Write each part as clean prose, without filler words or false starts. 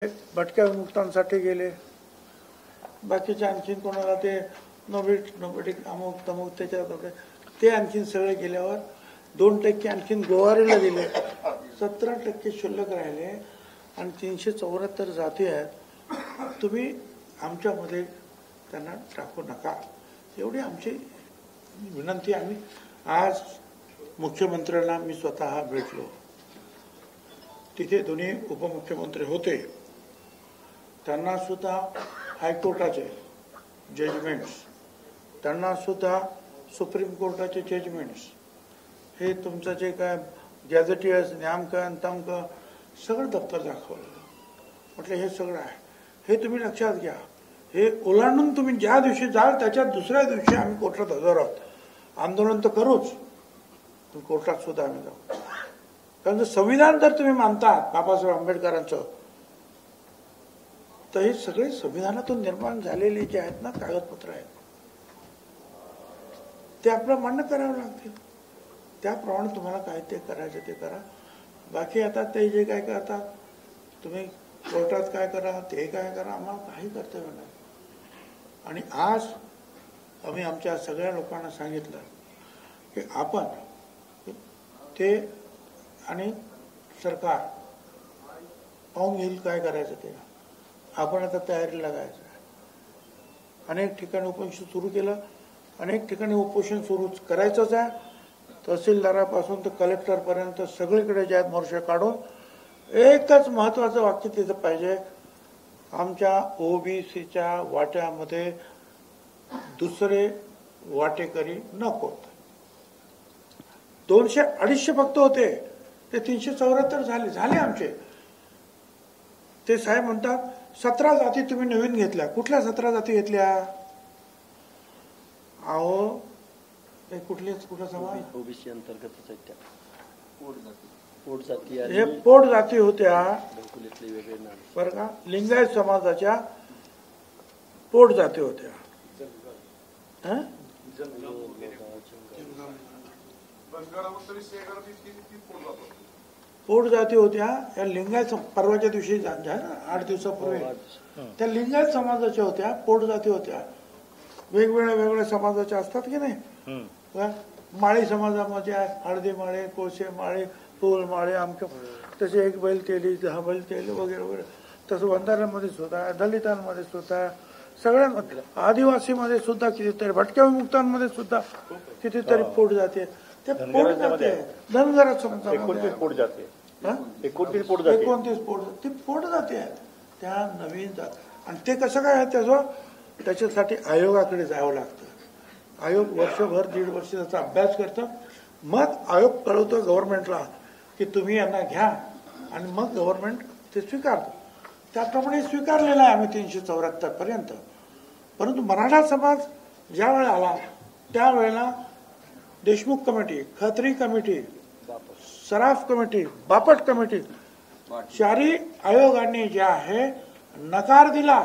भटक्या विमुक्तांसाठी गेले, बाकीचे आणखीन कोणाला ते नोबेटिक अमुक तमुक त्याच्यात ते आणखीन सगळे गेल्यावर 2% आणखीन गोवारीला दिले, 17% शिल्लक राहिले आणि 374 जाती आहेत. तुम्ही आमच्यामध्ये त्यांना टाकू नका, एवढी आमची विनंती. आम्ही आज मुख्यमंत्र्यांना मी स्वतः भेटलो, तिथे दोन्ही उपमुख्यमंत्री होते. त्यांना सुद्धा हायकोर्टाचे जजमेंट्स, त्यांना सुद्धा सुप्रीम कोर्टाचे जजमेंट्स, हे तुमचं जे काय गॅझेटियर्स नामकन तमकन सगळं दप्तर दाखवलं. म्हटलं हे सगळं आहे, हे तुम्ही लक्षात घ्या. हे ओलांडून तुम्ही ज्या दिवशी जाल त्याच्या दुसऱ्या दिवशी आम्ही कोर्टात हजर आहोत. आंदोलन तर करूच, पण कोर्टात सुद्धा आम्ही जाऊ. कारण जर संविधान जर तुम्ही मानतात बाबासाहेब आंबेडकरांचं, तर हे सगळे संविधानातून निर्माण झालेले जे आहेत ना कागदपत्र आहेत, ते आपल्याला मान्य करावं लागतील. त्याप्रमाणे तुम्हाला काय ते करायचं ते करा. बाकी आता ते जे काय करता तुम्ही कोर्टात काय करा ते काय करा, आम्हाला काही कर्तव्य नाही. आणि आज आम्ही आमच्या सगळ्या लोकांना सांगितलं की आपण ते आणि सरकार पाहून घेईल काय करायचं ते. आपण आता तयारी लागायचं. अनेक ठिकाणी उपोषण सुरू केलं, अनेक ठिकाणी उपोषण सुरू करायचंच आहे. तहसीलदारापासून तर कलेक्टरपर्यंत सगळीकडे जे आहेत मोर्चे काढून एकच महत्वाचं वाक्य तिथं पाहिजे, आमच्या ओबीसीच्या वाट्यामध्ये दुसरे वाटेकरी नकोत. 200-250 फक्त होते, ते 374 झाले आमचे. ते साहेब म्हणतात 17 जाती तुम्ही नवीन घेतल्या. कुठल्या 17 जाती घेतल्या? अहो कुठला समाज? ओबीसी अंतर्गतच आहेत त्या. पोट जाती हे पोट जाती होत्या बरं का. लिंगायत समाजाच्या पोट जाती होत्या. पोट जाती होत्या. या लिंगायत परवाच्या दिवशी 8 दिवसापूर्वी त्या लिंगायत समाजाच्या होत्या, पोट जाती होत्या. वेगवेगळ्या समाजाच्या असतात की नाही. माळी समाजामध्ये हळदी माळे, कोळसे माळे, तोल माळे, आमच्या तसे 1 बैल तेली 10 बैल तेली वगैरे वगैरे. तसं बंधाऱ्यांमध्ये सुद्धा, दलितांमध्ये सुद्धा, सगळ्यांमध्ये, आदिवासीमध्ये सुद्धा कितीतरी, भटक्या विमुक्तांमध्ये सुद्धा कितीतरी पोट जाते. ते पोट जाते धनगरात समजा 29 पोट जाते. 29 पोट ती पोट जाते त्या नवीन जात. आणि ते कसं काय आहे त्याच्यासाठी आयोगाकडे जावं लागतं. आयोग वर्षभर 1.5 वर्ष त्याचा अभ्यास करतं, मग आयोग कळवतो गव्हर्नमेंटला की तुम्ही यांना घ्या, आणि मग गव्हर्नमेंट ते स्वीकारतं. त्याप्रमाणे स्वीकारलेलं आहे आम्ही 374 पर्यंत. परंतु मराठा समाज ज्या वेळेला आला त्यावेळेला देशमुख कमिटी, खत्री कमिटी, सराफ कमिटी, बापट कमिटी, 4ही आयोगाने जे आहे नकार दिला.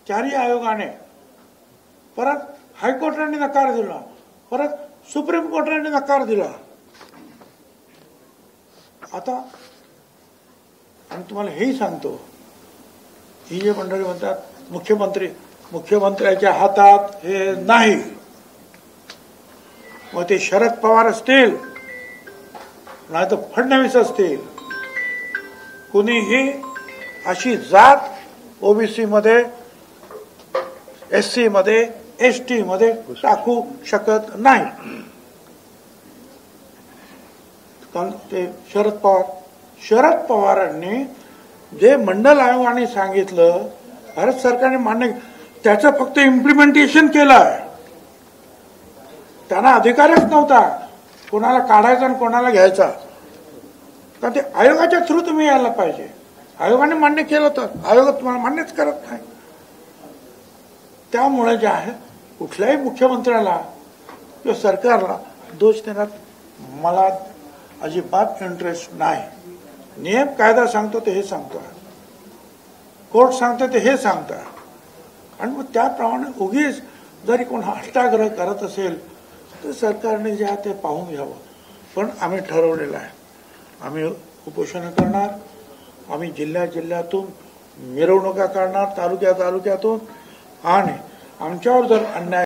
4ही आयोगाने, परत हायकोर्टाने नकार दिला, परत सुप्रीम कोर्टाने नकार दिला. आता आणि तुम्हाला हेही सांगतो, ही जे मंडळी म्हणतात मुख्यमंत्र्याच्या हातात हे नाही, मग ते शरद पवार असतील नाही तर फडणवीस असतील, कुणीही अशी जात ओबीसी मध्ये, एससी मध्ये, एसटी मध्ये टाकू शकत नाही. कारण ते शरद पवारांनी जे मंडल आयोगाने सांगितलं, भारत सरकारने मान्य, त्याचं फक्त इम्प्लिमेंटेशन केलं. त्यांना अधिकारच नव्हता कोणाला काढायचा आणि कोणाला घ्यायचा. कारण ते आयोगाच्या थ्रू तुम्ही यायला पाहिजे. आयोगाने मान्य केलं तर आयोग तुम्हाला मान्यच करत नाही. त्यामुळे जे आहे कुठल्याही मुख्यमंत्र्याला किंवा सरकारला दोष देण्यात मला अजिबात इंटरेस्ट नाही. नियम कायदा सांगतो ते हे सांगतो, कोर्ट सांगतो ते हे सांगतो, आणि मग त्याप्रमाणे उगीच जरी कोण हट्टाग्रह करत असेल तर सरकारने जे आहे ते पाहून घ्यावं. पण आम्ही ठरवलेलं आहे, आम्ही उपोषण करणार. आम्ही जिल्ह्यातून मिरवणुका काढणार, तालुक्यातून, आणि आमच्यावर जर अन्याय